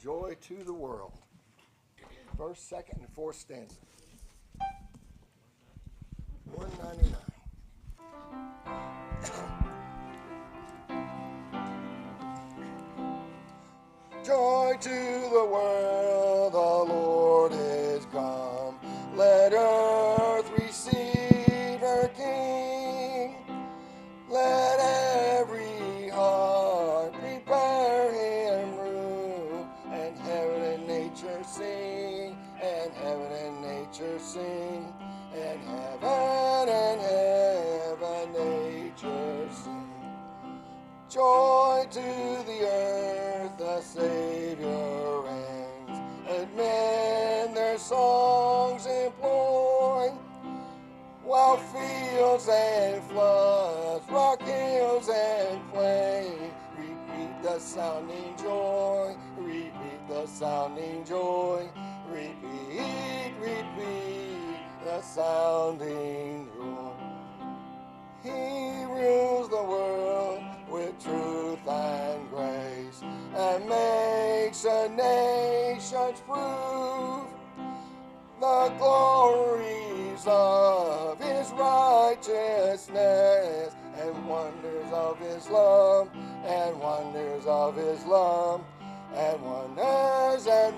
Joy to the world. First, second, and fourth stanza. 199. Joy to the world, the Lord is come. Let earth receive her King. Let every heart prepare him room, and heaven and nature sing, and heaven and nature sing, and nature sing. Joy to the earth, the Savior reigns, and men their songs employ, while fields and floods, rock hills and plain, repeat the sounding joy, repeat the sounding joy, repeat, repeat the sounding joy. He rules the world with truth and grace, and makes the nations prove the glories of his righteousness, and wonders of his love, and wonders of his love, and wonders of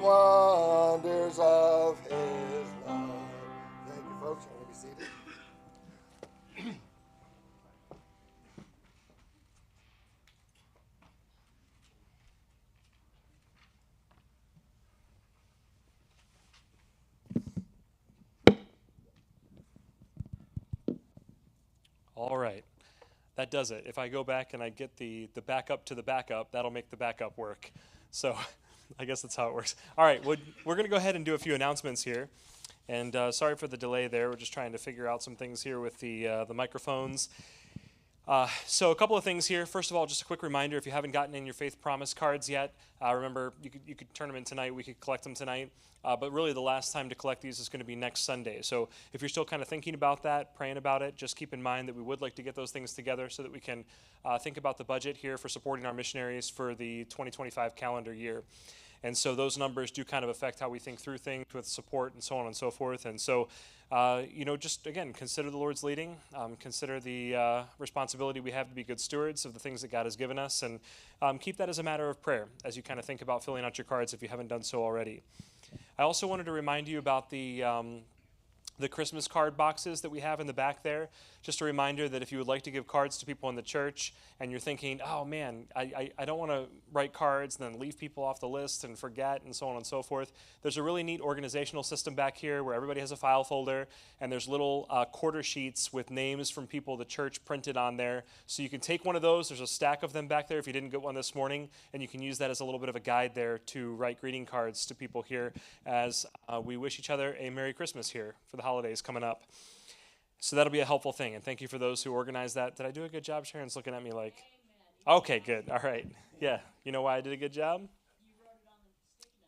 his love. Thank you, folks. You want to be seated? All right, that does it. If I go back and I get the backup to the backup, that'll make the backup work. So I guess that's how it works. All right, we're going to go ahead and do a few announcements here. And sorry for the delay there. We're just trying to figure out some things here with the microphones. So a couple of things here. First of all, just a quick reminder, if you haven't gotten in your Faith Promise cards yet, remember, you could turn them in tonight. We could collect them tonight. But really the last time to collect these is going to be next Sunday. So if you're still kind of thinking about that, praying about it, just keep in mind that we would like to get those things together so that we can think about the budget here for supporting our missionaries for the 2025 calendar year. And so those numbers do kind of affect how we think through things with support and so on and so forth. And so, just again, consider the Lord's leading. Consider the responsibility we have to be good stewards of the things that God has given us. And keep that as a matter of prayer as you kind of think about filling out your cards if you haven't done so already. I also wanted to remind you about the Christmas card boxes that we have in the back there. Just a reminder that if you would like to give cards to people in the church and you're thinking, oh man, I don't want to write cards and then leave people off the list and forget and so on and so forth, there's a really neat organizational system back here where everybody has a file folder and there's little quarter sheets with names from people the church printed on there. So you can take one of those. There's a stack of them back there if you didn't get one this morning, and you can use that as a little bit of a guide there to write greeting cards to people here as we wish each other a Merry Christmas here for the holidays coming up. So that'll be a helpful thing, and thank you for those who organized that. Did I do a good job? Sharon's looking at me like, okay, good, all right. Yeah, you know why I did a good job?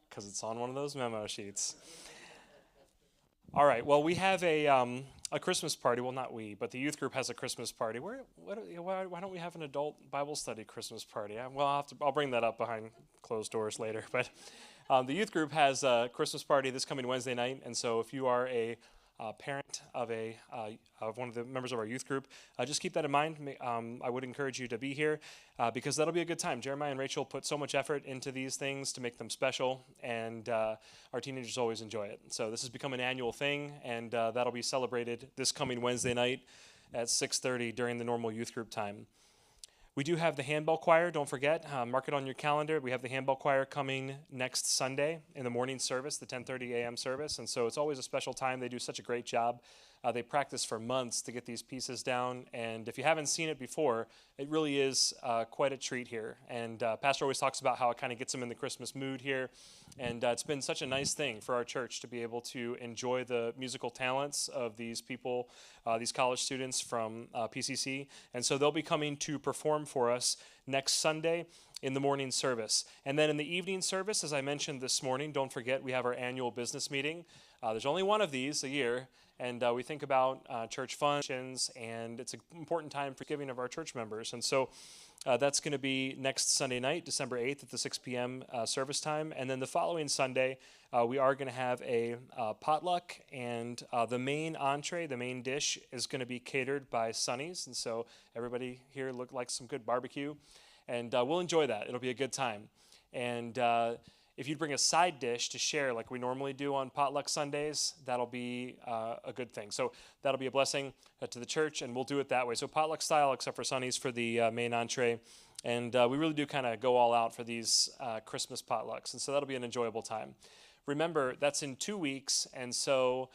Because it's on one of those memo sheets. All right, well, we have a Christmas party. Well, not we, but the youth group has a Christmas party. Why don't we have an adult Bible study Christmas party? Well, I'll bring that up behind closed doors later. But the youth group has a Christmas party this coming Wednesday night, and so if you are a parent of one of the members of our youth group, just keep that in mind. I would encourage you to be here because that'll be a good time. Jeremiah and Rachel put so much effort into these things to make them special, and our teenagers always enjoy it. So this has become an annual thing, and that'll be celebrated this coming Wednesday night at 6:30 during the normal youth group time. We do have the handbell choir. Don't forget, mark it on your calendar. We have the handbell choir coming next Sunday in the morning service, the 10:30 a.m. service. And so it's always a special time. They do such a great job. They practice for months to get these pieces down. And if you haven't seen it before, it really is quite a treat here. And Pastor always talks about how it kind of gets them in the Christmas mood here. And it's been such a nice thing for our church to be able to enjoy the musical talents of these people, these college students from PCC. And so they'll be coming to perform for us next Sunday in the morning service. And then in the evening service, as I mentioned this morning, don't forget we have our annual business meeting. There's only one of these a year. And we think about church functions, and it's an important time for giving of our church members. And so That's going to be next Sunday night, December 8th at the 6 p.m. Service time. And then the following Sunday, we are going to have a potluck, and the main entree, the main dish, is going to be catered by Sonny's. And so everybody here looked like some good barbecue, and we'll enjoy that. It'll be a good time. And if you'd bring a side dish to share like we normally do on potluck Sundays, that'll be a good thing. So that'll be a blessing to the church, and we'll do it that way. So potluck style, except for Sonny's for the main entree. And we really do kind of go all out for these Christmas potlucks. And so that'll be an enjoyable time. Remember, that's in 2 weeks, and so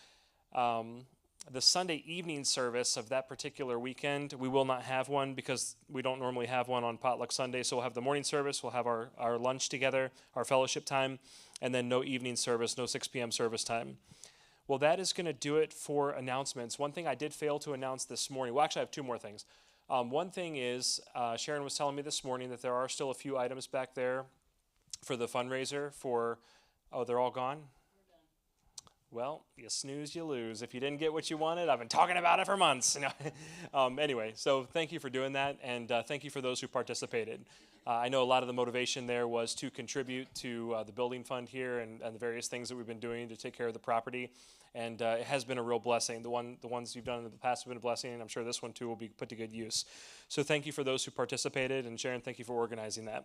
the Sunday evening service of that particular weekend, we will not have one because we don't normally have one on Potluck Sunday. So we'll have the morning service, we'll have our lunch together, our fellowship time, and then no evening service, no 6 p.m. service time. Well, that is going to do it for announcements. One thing I did fail to announce this morning, well, actually I have two more things. One thing is, Sharon was telling me this morning that there are still a few items back there for the fundraiser for, oh, they're all gone? Well, you snooze, you lose. If you didn't get what you wanted, I've been talking about it for months. Anyway, so thank you for doing that, and thank you for those who participated. I know a lot of the motivation there was to contribute to the building fund here and the various things that we've been doing to take care of the property, and it has been a real blessing. The ones you've done in the past have been a blessing, and I'm sure this one too will be put to good use. So thank you for those who participated, and Sharon, thank you for organizing that.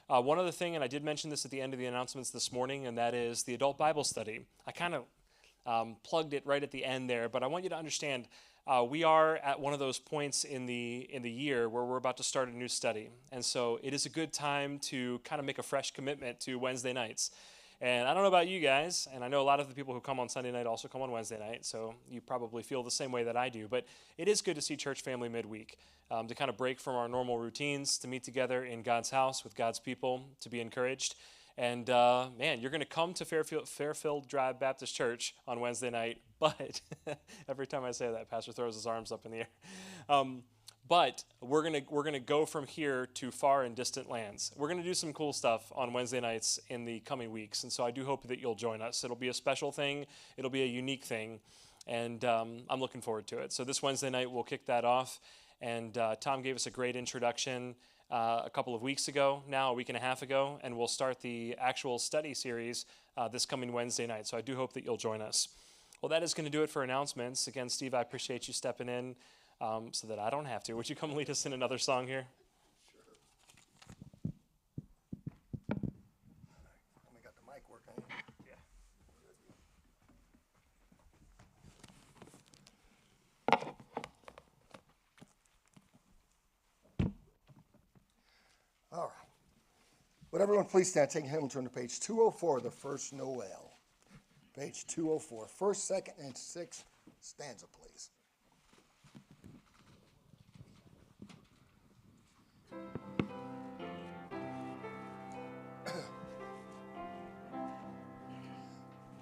One other thing, and I did mention this at the end of the announcements this morning, and that is the adult Bible study. I kind of plugged it right at the end there, but I want you to understand we are at one of those points in the year where we're about to start a new study, and so it is a good time to kind of make a fresh commitment to Wednesday nights. And I don't know about you guys, and I know a lot of the people who come on Sunday night also come on Wednesday night, so you probably feel the same way that I do, but it is good to see church family midweek, to kind of break from our normal routines, to meet together in God's house with God's people, to be encouraged. And man, you're going to come to Fairfield Drive Baptist Church on Wednesday night, but every time I say that, Pastor throws his arms up in the air. But we're gonna go from here to far and distant lands. We're gonna do some cool stuff on Wednesday nights in the coming weeks, and so I do hope that you'll join us. It'll be a special thing. It'll be a unique thing, and I'm looking forward to it. So this Wednesday night we'll kick that off, and Tom gave us a great introduction a couple of weeks ago, now a week and a half ago, and we'll start the actual study series this coming Wednesday night. So I do hope that you'll join us. Well, that is going to do it for announcements. Again, Steve, I appreciate you stepping in so that I don't have to. Would you come lead us in another song here? Sure. We got the mic working. Yeah. All right. Would everyone please stand, take a hymn and turn to page 204, the first Noel. Page 204, first, second, and sixth stanza, please.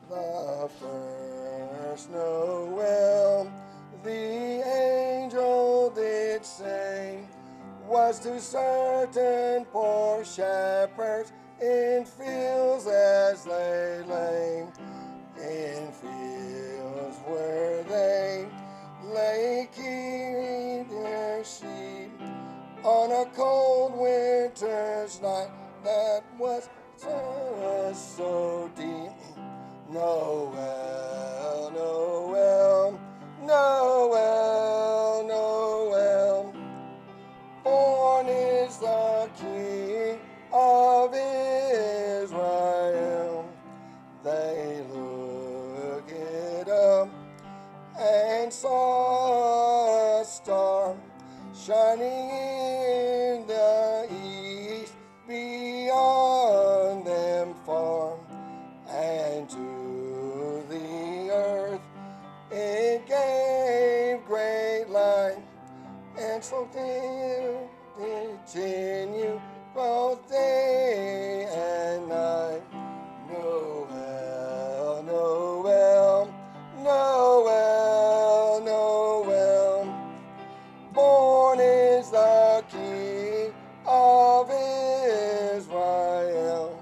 The first Noel, the angel did say, was to certain poor shepherds in fields as they lay. In fields where they lay keeping their sheep on a cold winter's night that was so deep. Noel, Noel, Noel, Noel, born is the King of Israel. They looked up and saw a star shining in the east beyond them far, and to the earth it gave great light, and so did continue both day and night. Noel, Noel, Noel, Noel, born is the King of Israel.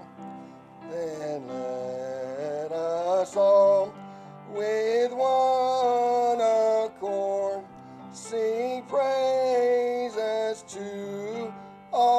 Then let us all with one accord sing praises to our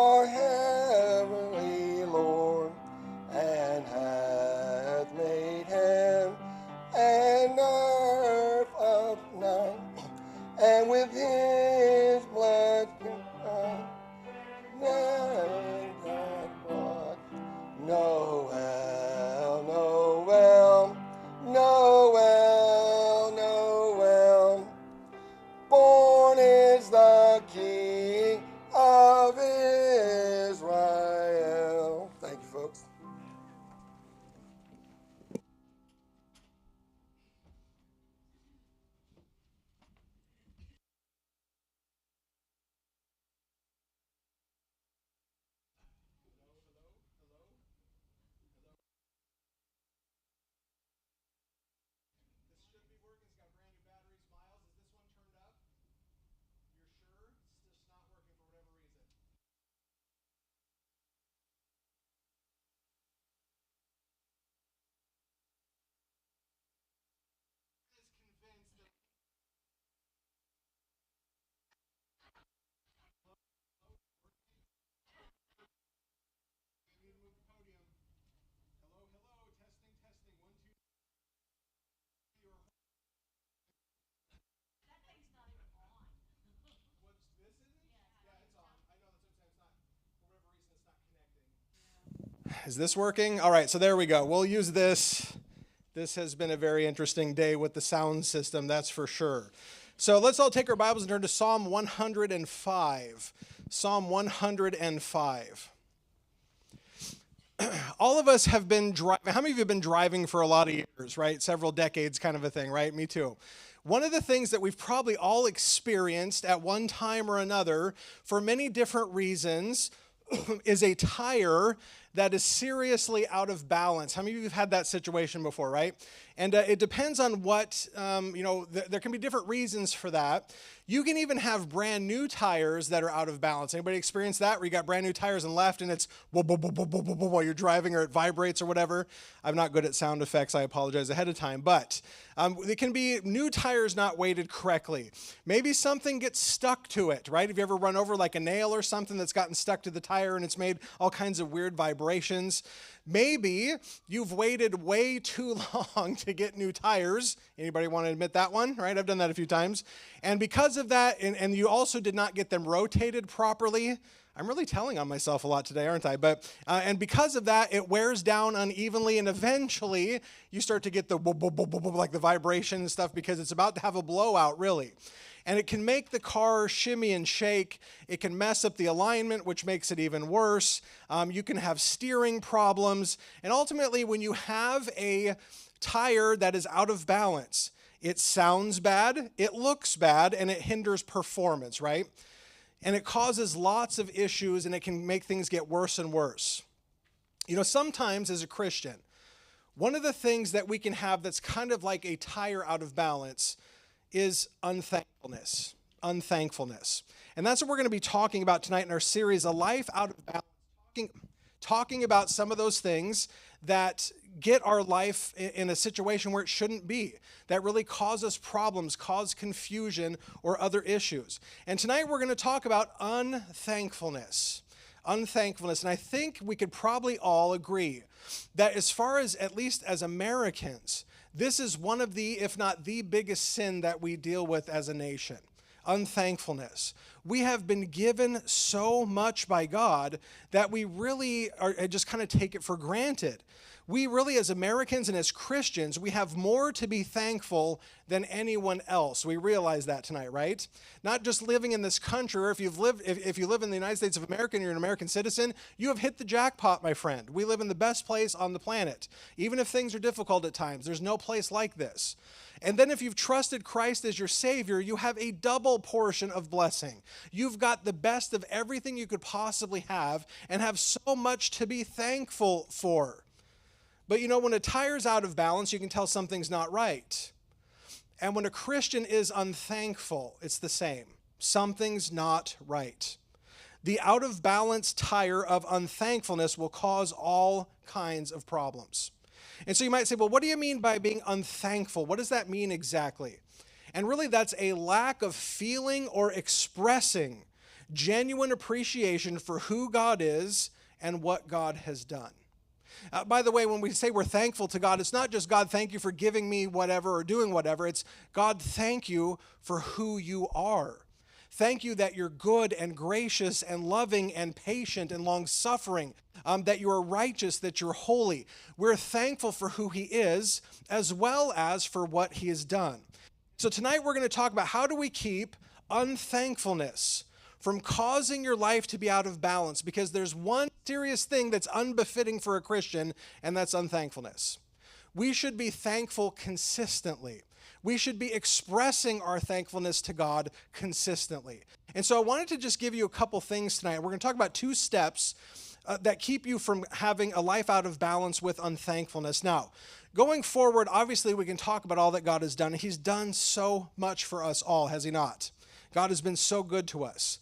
Is this working? All right, so there we go. We'll use this. This has been a very interesting day with the sound system, that's for sure. So let's all take our Bibles and turn to Psalm 105. Psalm 105. All of us have been driving. How many of you have been driving for a lot of years, right? Several decades kind of a thing, right? Me too. One of the things that we've probably all experienced at one time or another for many different reasons is a tire that is seriously out of balance. How many of you have had that situation before, right? And it depends on what, there can be different reasons for that. You can even have brand new tires that are out of balance. Anybody experience that where you got brand new tires and left and it's while you're driving or it vibrates or whatever? I'm not good at sound effects. I apologize ahead of time. But it can be new tires not weighted correctly. Maybe something gets stuck to it, right? Have you ever run over like a nail or something that's gotten stuck to the tire and it's made all kinds of weird vibrations? Maybe you've waited way too long to get new tires. Anybody want to admit that one, right? I've done that a few times. And because of that, and you also did not get them rotated properly. I'm really telling on myself a lot today, aren't I? But and because of that, it wears down unevenly, and eventually you start to get the like the vibration and stuff because it's about to have a blowout, really. And it can make the car shimmy and shake. It can mess up the alignment, which makes it even worse. You can have steering problems. And ultimately, when you have a tire that is out of balance, it sounds bad, it looks bad, and it hinders performance, right? And it causes lots of issues, and it can make things get worse and worse. You know, sometimes as a Christian, one of the things that we can have that's kind of like a tire out of balance is unthankfulness. Unthankfulness. And that's what we're going to be talking about tonight in our series, A Life Out of Balance, talking about some of those things that get our life in a situation where it shouldn't be, that really cause us problems, cause confusion, or other issues. And tonight we're going to talk about unthankfulness. Unthankfulness. And I think we could probably all agree that as far as, at least as Americans, this is one of the, if not the biggest sin that we deal with as a nation. Unthankfulness. We have been given so much by God that we really just kind of take it for granted. We really, as Americans and as Christians, we have more to be thankful than anyone else. We realize that tonight, right? Not just living in this country, or if you live in the United States of America and you're an American citizen, you have hit the jackpot, my friend. We live in the best place on the planet. Even if things are difficult at times, there's no place like this. And then if you've trusted Christ as your Savior, you have a double portion of blessing. You've got the best of everything you could possibly have and have so much to be thankful for. But you know, when a tire's out of balance, you can tell something's not right. And when a Christian is unthankful, it's the same. Something's not right. The out of balance tire of unthankfulness will cause all kinds of problems. And so you might say, well, what do you mean by being unthankful? What does that mean exactly? And really, that's a lack of feeling or expressing genuine appreciation for who God is and what God has done. By the way, when we say we're thankful to God, it's not just God, thank you for giving me whatever or doing whatever. It's God, thank you for who you are. Thank you that you're good and gracious and loving and patient and long-suffering, that you are righteous, that you're holy. We're thankful for who he is as well as for what he has done. So tonight we're going to talk about how do we keep unthankfulness from causing your life to be out of balance, because there's one serious thing that's unbefitting for a Christian, and that's unthankfulness. We should be thankful consistently. We should be expressing our thankfulness to God consistently. And so I wanted to just give you a couple things tonight. We're going to talk about 2 steps that keep you from having a life out of balance with unthankfulness. Now, going forward, obviously we can talk about all that God has done. He's done so much for us all, has he not? God has been so good to us.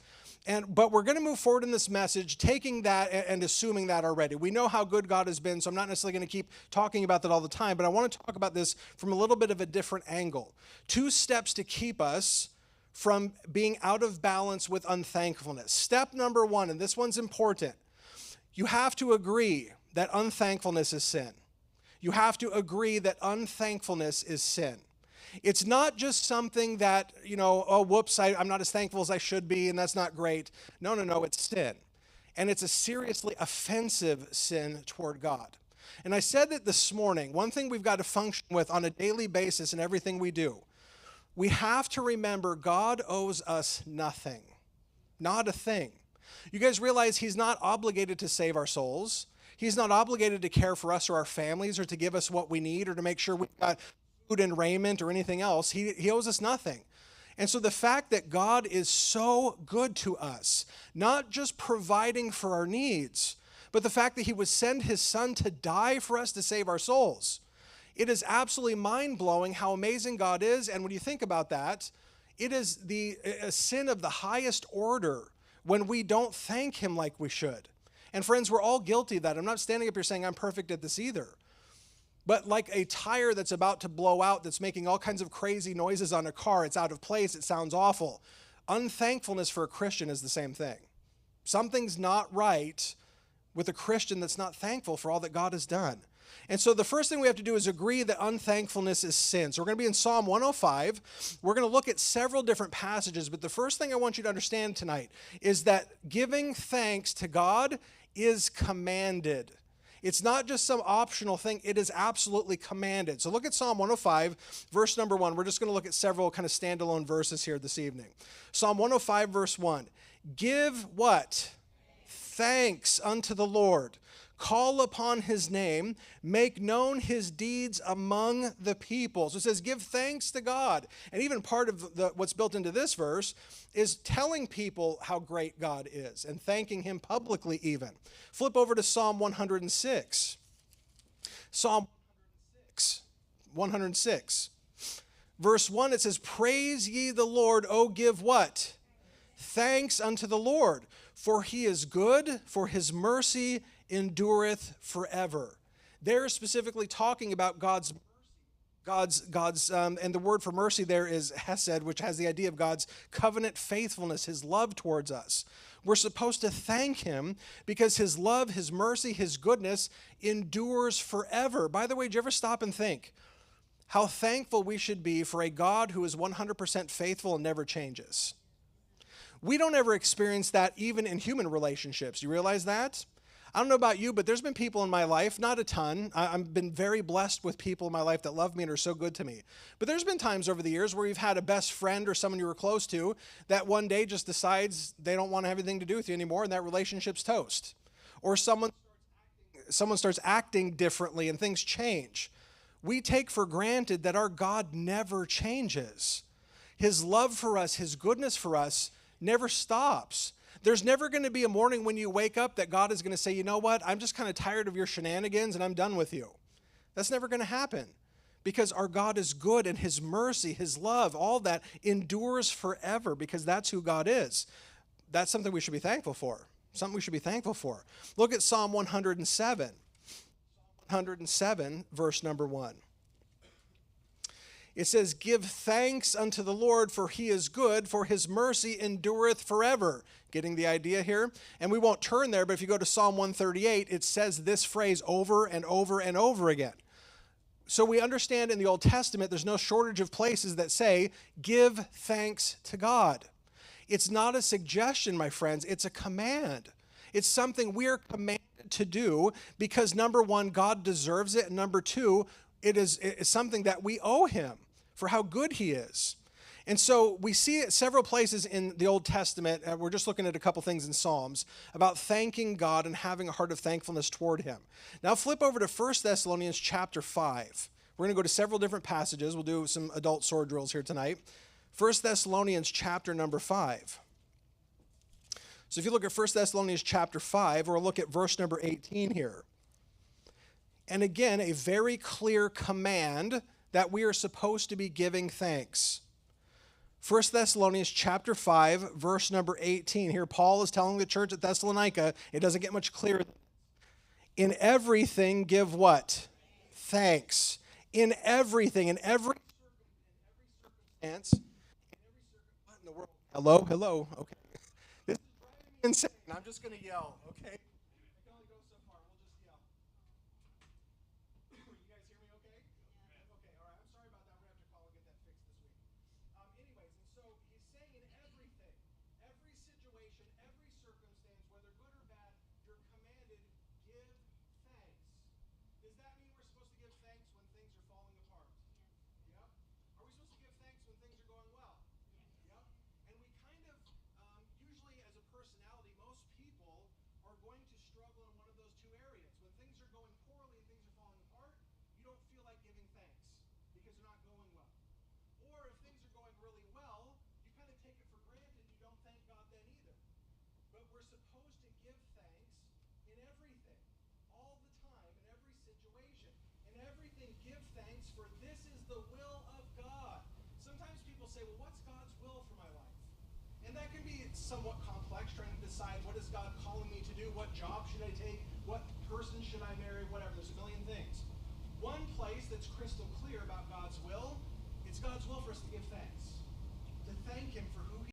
But we're going to move forward in this message, taking that and assuming that already. We know how good God has been, so I'm not necessarily going to keep talking about that all the time, but I want to talk about this from a little bit of a different angle. 2 steps to keep us from being out of balance with unthankfulness. Step number 1, and this one's important. You have to agree that unthankfulness is sin. You have to agree that unthankfulness is sin. It's not just something that, oh, whoops, I'm not as thankful as I should be, and that's not great. No, it's sin. and it's a seriously offensive sin toward God. And I said that this morning, one thing we've got to function with on a daily basis in everything we do, we have to remember God owes us nothing, not a thing. You guys realize he's not obligated to save our souls. He's not obligated to care for us or our families or to give us what we need or to make sure we've got food and raiment or anything else. He owes us nothing. And so the fact that God is so good to us, not just providing for our needs, but the fact that he would send his son to die for us to save our souls. It is absolutely mind-blowing how amazing God is. And when you think about that, it is a sin of the highest order when we don't thank him like we should. And friends, we're all guilty of that. I'm not standing up here saying I'm perfect at this either. But like a tire that's about to blow out, that's making all kinds of crazy noises on a car, it's out of place, it sounds awful. Unthankfulness for a Christian is the same thing. Something's not right with a Christian that's not thankful for all that God has done. And so the first thing we have to do is agree that unthankfulness is sin. So we're going to be in Psalm 105. We're going to look at several different passages, but the first thing I want you to understand tonight is that giving thanks to God is commanded. It's not just some optional thing. It is absolutely commanded. So look at Psalm 105, verse number 1. We're just going to look at several kind of standalone verses here this evening. Psalm 105, verse 1. Give what? Thanks unto the Lord. Call upon his name. Make known his deeds among the people. So it says, give thanks to God. And even part of what's built into this verse is telling people how great God is and thanking him publicly even. Flip over to Psalm 106. Psalm 106. Verse 1, it says, praise ye the Lord, O give what? Thanks unto the Lord, for he is good, for his mercy endureth forever. They're specifically talking about God's and the word for mercy there is hesed, which has the idea of God's covenant faithfulness, his love towards us. We're supposed to thank him because his love, his mercy, his goodness endures forever. By the way, did you ever stop and think how thankful we should be for a God who is 100% faithful and never changes? We don't ever experience that even in human relationships. You realize that? I don't know about you, but there's been people in my life, not a ton. I've been very blessed with people in my life that love me and are so good to me. But there's been times over the years where you've had a best friend or someone you were close to that one day just decides they don't want to have anything to do with you anymore, and that relationship's toast. Or someone starts acting differently and things change. We take for granted that our God never changes. His love for us, his goodness for us never stops. There's never going to be a morning when you wake up that God is going to say, you know what, I'm just kind of tired of your shenanigans and I'm done with you. That's never going to happen because our God is good and his mercy, his love, all that endures forever because that's who God is. That's something we should be thankful for. Something we should be thankful for. Look at Psalm 107. 107, verse number 1. It says, give thanks unto the Lord, for he is good, for his mercy endureth forever. Getting the idea here? And we won't turn there, but if you go to Psalm 138, it says this phrase over and over and over again. So we understand in the Old Testament, there's no shortage of places that say, give thanks to God. It's not a suggestion, my friends, it's a command. It's something we are commanded to do because number one, God deserves it, and number two, it is something that we owe him for how good he is. And so we see it several places in the Old Testament, and we're just looking at a couple things in Psalms, about thanking God and having a heart of thankfulness toward him. Now flip over to 1 Thessalonians chapter 5. We're going to go to several different passages. We'll do some adult sword drills here tonight. 1 Thessalonians chapter number 5. So if you look at 1 Thessalonians chapter 5, we'll look at verse number 18 here. And again, a very clear command that we are supposed to be giving thanks. 1 Thessalonians chapter 5, verse number 18. Here Paul is telling the church at Thessalonica, it doesn't get much clearer. In everything give what? Thanks. In everything, in every circumstance. What in the world? Hello? Okay. This is driving me insane. I'm just going to yell, okay? we're supposed to give thanks in everything, all the time, in every situation. In everything, give thanks, for this is the will of God. Sometimes people say, well, what's God's will for my life? And that can be somewhat complex, trying to decide, what is God calling me to do? What job should I take? What person should I marry? Whatever, there's a million things. One place that's crystal clear about God's will, it's God's will for us to give thanks.